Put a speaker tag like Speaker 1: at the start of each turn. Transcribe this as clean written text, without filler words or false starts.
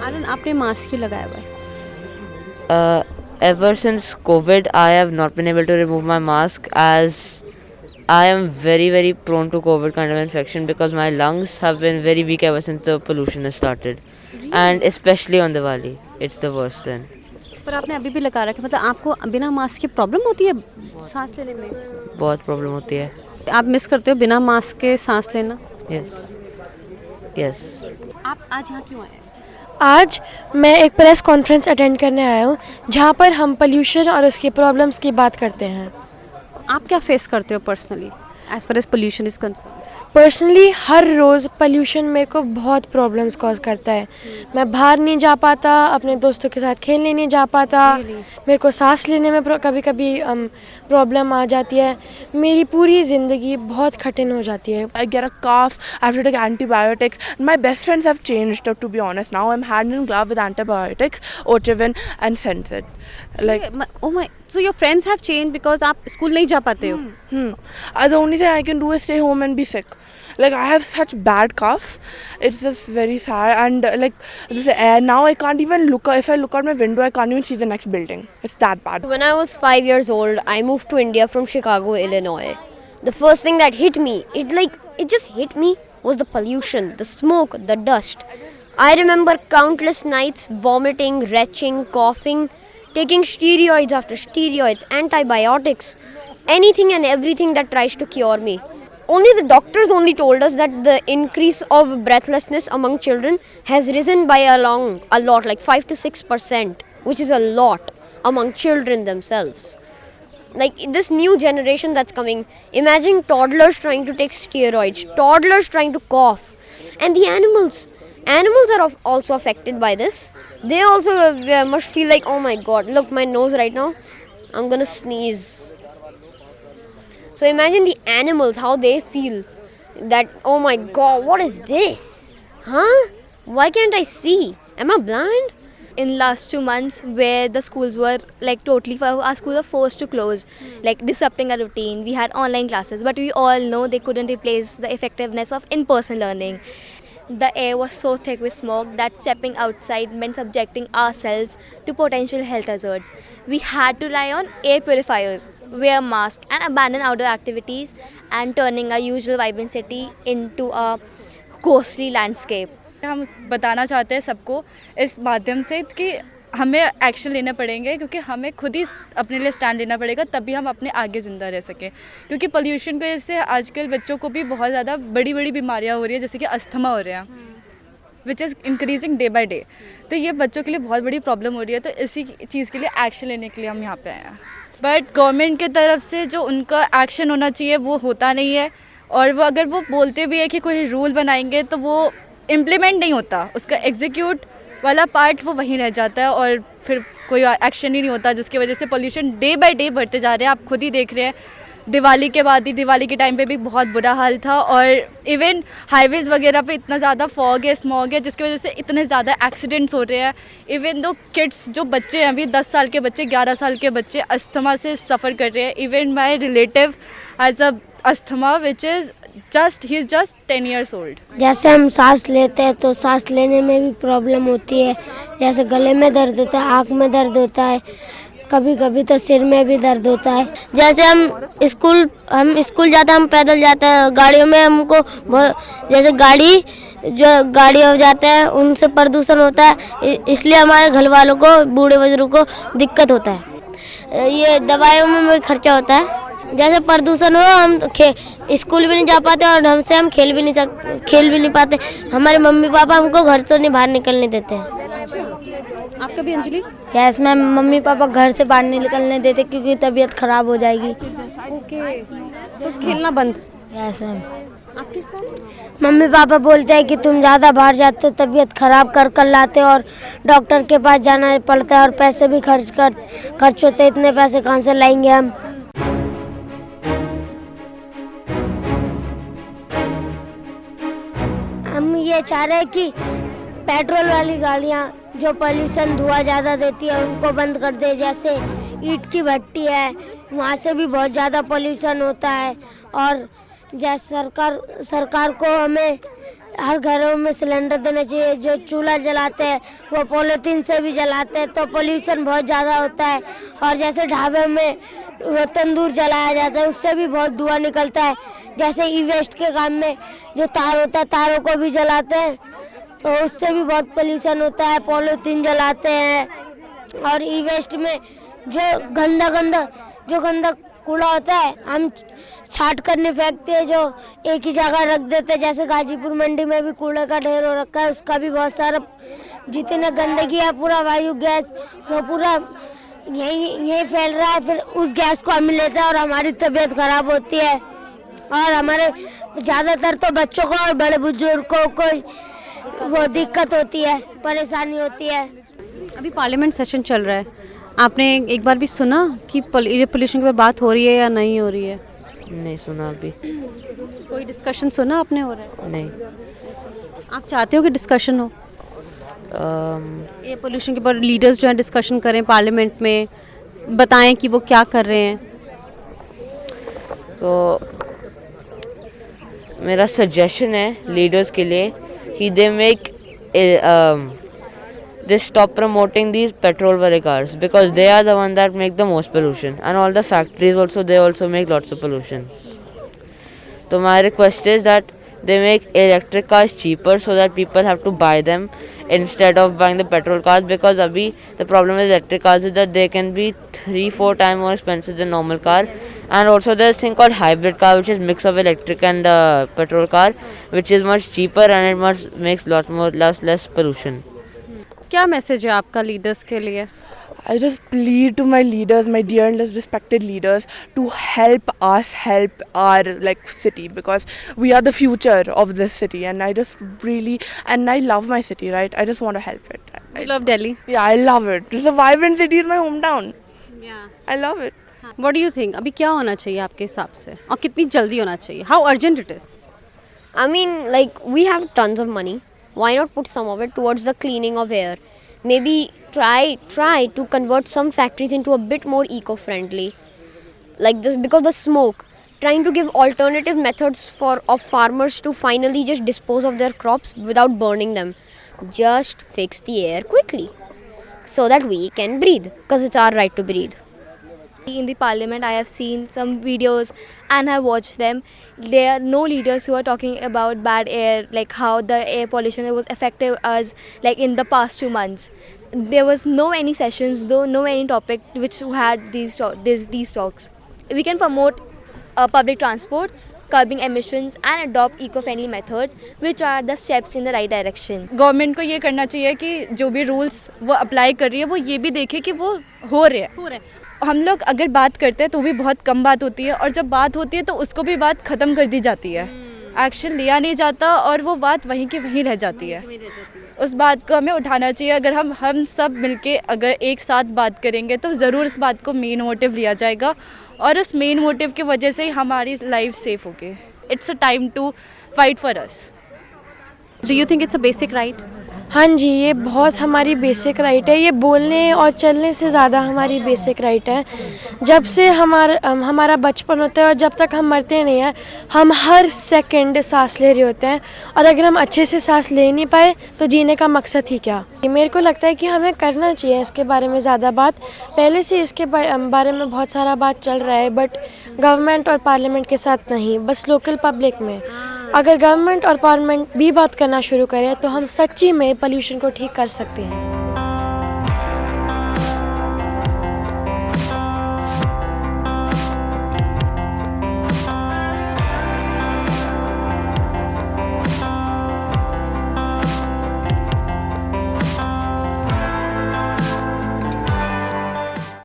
Speaker 1: आर्यन, आपने मास्क क्यों लगाया हुआ है?
Speaker 2: Ever since COVID, I have not been able to remove my mask as I am very prone to COVID kind of infection because my lungs have been very weak ever since the pollution has started, and especially on Diwali, it's the worst then.
Speaker 1: पर आपने अभी भी लगा रखा है, मतलब आपको बिना मास्क के प्रॉब्लम होती है सांस लेने में?
Speaker 2: बहुत प्रॉब्लम होती है.
Speaker 1: आप मिस करते हो बिना मास्क के सांस लेना?
Speaker 2: Yes, yes.
Speaker 1: आप आज यहाँ क्यों आए हैं?
Speaker 3: आज मैं एक प्रेस कॉन्फ्रेंस अटेंड करने आया हूँ जहाँ पर हम पोल्यूशन और उसकी प्रॉब्लम्स की बात करते हैं।
Speaker 1: आप क्या फेस करते हो personally as far as pollution is concern?
Speaker 3: Personally हर रोज़ पोल्यूशन मेरे को बहुत प्रॉब्लम्स कॉज करता है। मैं बाहर नहीं जा पाता, अपने दोस्तों के साथ खेलने नहीं जा पाता, मेरे को सांस लेने में कभी कभी प्रॉब्लम आ जाती है। मेरी पूरी ज़िंदगी बहुत कठिन हो जाती है।
Speaker 4: I get a cough, I have to take antibiotics. My best friends have changed, to be honest. Now I'm hand in glove with antibiotics, Otrivin and Sensit. Like,
Speaker 1: oh my, so your friends have changed because आप school नहीं जा पाते हो?
Speaker 4: the only thing I can do is stay home and be sick. Like, I have such bad cough. It's just very sad. And like this air, now I can't even look. If I look out my window, I can't even see the next building. It's that bad.
Speaker 5: When I was 5 years old, I moved to India from Chicago, Illinois. The first thing that hit me, it just hit me, was the pollution, the smoke, the dust. I remember countless nights vomiting, retching, coughing, taking steroids after steroids, antibiotics, anything and everything that tries to cure me. Only the doctors told us that the increase of breathlessness among children has risen by a lot, like 5 to 6%, which is a lot among children themselves. Like this new generation that's coming, imagine toddlers trying to take steroids, toddlers trying to cough, and the animals are also affected by this. They also must feel like, oh my god, look my nose right now, I'm gonna sneeze. So imagine the animals, how they feel that, oh my god, what is this? Huh? Why can't I see? Am I blind?
Speaker 6: In last 2 months where the schools were like our schools were forced to close, like disrupting our routine. We had online classes, but we all know they couldn't replace the effectiveness of in-person learning. The air was so thick with smoke that stepping outside meant subjecting ourselves to potential health hazards. We had to rely on air purifiers, wear masks and abandon outdoor activities, and turning our usual vibrant city into a ghostly landscape.
Speaker 7: हम बताना चाहते हैं सबको इस माध्यम से कि हमें एक्शन लेने पड़ेंगे, क्योंकि हमें खुद ही अपने लिए स्टैंड लेना पड़ेगा, तभी हम अपने आगे ज़िंदा रह सकें। क्योंकि पोल्यूशन की वजह से आजकल बच्चों को भी बहुत ज़्यादा बड़ी बड़ी बीमारियां हो रही है, जैसे कि अस्थमा हो रहा है, which is increasing day by day. तो ये बच्चों के लिए बहुत बड़ी प्रॉब्लम हो रही है। तो इसी चीज़ के लिए एक्शन लेने के लिए हम यहाँ पे आए हैं। बट गवर्नमेंट की तरफ से जो उनका एक्शन होना चाहिए वो होता नहीं है, और वो अगर वो बोलते भी है कि कोई रूल बनाएंगे तो वो इम्प्लीमेंट नहीं होता, उसका एग्जीक्यूट वाला पार्ट वो वहीं रह जाता है और फिर कोई एक्शन ही नहीं होता, जिसकी वजह से पोल्यूशन डे बाय डे बढ़ते जा रहे हैं। आप खुद ही देख रहे हैं, दिवाली के बाद ही, दिवाली के टाइम पे भी बहुत बुरा हाल था, और इवन हाईवेज़ वगैरह पे इतना ज़्यादा फॉग है, स्मॉग है, जिसकी वजह से इतने ज़्यादा एक्सीडेंट्स हो रहे हैं। इवन दो किड्स जो बच्चे हैं अभी 10 साल के बच्चे, 11 साल के बच्चे अस्थमा से सफ़र कर रहे हैं। Even my relative has a asthma which is he is just 10 years old.
Speaker 8: जैसे हम सांस लेते हैं तो सांस लेने में भी प्रॉब्लम होती है, जैसे गले में दर्द होता है, आँख में दर्द होता है, कभी कभी तो सिर में भी दर्द होता है। जैसे हम स्कूल जाते हैं, हम पैदल जाते हैं, गाड़ियों में हमको जैसे गाड़ी हो जाते हैं, उनसे प्रदूषण होता है, इसलिए हमारे घर वालों को, बूढ़े बुजुर्गों को दिक्कत होता है। ये दवाइयों में भी खर्चा होता है। जैसे प्रदूषण हो, हम स्कूल भी नहीं जा पाते और हमसे हम खेल भी नहीं पाते। हमारे मम्मी पापा हमको घर से नहीं बाहर निकलने देते हैं।
Speaker 1: आपका भी Anjali?
Speaker 8: Yes ma'am, mummy papa घर से बाहर नहीं निकलने देते क्योंकि तबीयत खराब हो जाएगी।
Speaker 1: ओके, बस खेलना बंद।
Speaker 8: Yes ma'am.
Speaker 1: आपके साथ
Speaker 8: मम्मी पापा बोलते हैं कि तुम ज़्यादा बाहर जाते हो, तबीयत खराब कर लाते हो और डॉक्टर के पास जाना पड़ता है और पैसे भी खर्च होते हैं, इतने पैसे कहाँ से लाएंगे हम। हम ये चाह रहे हैं कि पेट्रोल वाली गाड़ियाँ जो पोल्यूशन धुआं ज़्यादा देती है उनको बंद कर दे। जैसे ईंट की भट्टी है, वहाँ से भी बहुत ज़्यादा पोल्यूशन होता है, और जैसे सरकार को हमें हर घरों में सिलेंडर देना चाहिए। जो चूल्हा जलाते हैं वो पॉलीथीन से भी जलाते हैं तो पोल्यूशन बहुत ज़्यादा होता है। और जैसे ढाबे में वो तंदूर जलाया जाता है उससे भी बहुत धुआं निकलता है। जैसे ई वेस्ट के काम में जो तार होता है तारों को भी जलाते हैं तो उससे भी बहुत पोल्यूशन होता है। पॉलीथीन जलाते हैं और ई वेस्ट में जो गंदा कूड़ा होता है हम छाट कर नहीं फेंकते हैं, जो एक ही जगह रख देते हैं। जैसे गाजीपुर मंडी में भी कूड़े का ढेर हो रखा है, उसका भी बहुत सारा जितने गंदगी है पूरा वायु गैस वो पूरा यही फैल रहा है। फिर उस गैस को हम लेते हैं और हमारी तबीयत खराब होती है। और हमारे ज़्यादातर तो बच्चों को और बड़े बुजुर्गों को वो दिक्कत होती है, परेशानी होती है।
Speaker 1: अभी पार्लियामेंट सेशन चल रहा है, आपने एक बार भी सुना कि पोल्यूशन के बारे बात हो रही है या नहीं हो रही है?
Speaker 2: नहीं सुना अभी।
Speaker 1: कोई डिस्कशन सुना आपने हो रहा है?
Speaker 2: नहीं।
Speaker 1: आप चाहते हो कि डिस्कशन हो ये पोल्यूशन के ऊपर? लीडर्स जो हैं डिस्कशन करें पार्लियामेंट में, बताएं कि वो क्या कर रहे हैं।
Speaker 2: तो मेरा सजेशन है लीडर्स के लिए कि they stop promoting these petrol wale cars because they are the one that make the most pollution, and all the factories also, they also make lots of pollution. So my request is that they make electric cars cheaper so that people have to buy them instead of buying the petrol cars, because abhi the problem with electric cars is that they can be 3-4 times more expensive than normal car. And also there's a thing called hybrid car, which is mix of electric and petrol car, which is much cheaper and it makes less pollution.
Speaker 1: क्या message है आपका leaders के लिए?
Speaker 4: I just plead to my leaders, my dear and respected leaders, to help us help our city, because we are the future of this city, and I just really, and I love my city, right? I just want to help it.
Speaker 1: You love Delhi?
Speaker 4: Yeah, I love it. It's a vibrant city in my hometown.
Speaker 1: Yeah.
Speaker 4: I love it.
Speaker 1: What do you think? अभी क्या होना चाहिए आपके हिसाब से, और कितनी जल्दी होना चाहिए? How urgent it is?
Speaker 5: I mean, we have tons of money. Why not put some of it towards the cleaning of air? Maybe try to convert some factories into a bit more eco-friendly, like this, because the smoke. Trying to give alternative methods of farmers to finally just dispose of their crops without burning them. Just fix the air quickly so that we can breathe, because it's our right to breathe.
Speaker 6: In the parliament, I have seen some videos and have watched them. There are no leaders who are talking about bad air, like how the air pollution was affected us, like in the past 2 months. There was no any sessions, though no any topic which had these talks. We can promote public transports, curbing emissions and adopt eco-friendly methods, which are the steps in the right direction.
Speaker 7: Government को ये करना चाहिए कि जो भी rules वो apply कर रही है वो ये भी देखे कि वो हो रहे हैं। हम लोग अगर बात करते हैं तो भी बहुत कम बात होती है, और जब बात होती है तो उसको भी बात ख़त्म कर दी जाती है। एक्शन लिया नहीं जाता और वो बात वहीं की वहीं रह जाती है। उस बात को हमें उठाना चाहिए। अगर हम सब मिलके अगर एक साथ बात करेंगे तो ज़रूर इस बात को मेन मोटिव लिया जाएगा, और उस मेन मोटिव की वजह से ही हमारी लाइफ सेफ होगी। It's a time to fight for us.
Speaker 1: Do you think it's a basic right?
Speaker 3: हाँ जी, ये बहुत हमारी बेसिक राइट है। ये बोलने और चलने से ज़्यादा हमारी बेसिक राइट है। जब से हमारा बचपन होता है और जब तक हम मरते नहीं हैं, हम हर सेकंड सांस ले रहे होते हैं, और अगर हम अच्छे से सांस ले नहीं पाए तो जीने का मकसद ही क्या। मेरे को लगता है कि हमें करना चाहिए इसके बारे में ज़्यादा बात। पहले से इसके बारे में बहुत सारा बात चल रहा है, बट गवर्नमेंट और पार्लियामेंट के साथ नहीं, बस लोकल पब्लिक में। अगर गवर्नमेंट और पार्लियामेंट भी बात करना शुरू करें तो हम सच्ची में पोल्यूशन को ठीक कर सकते हैं।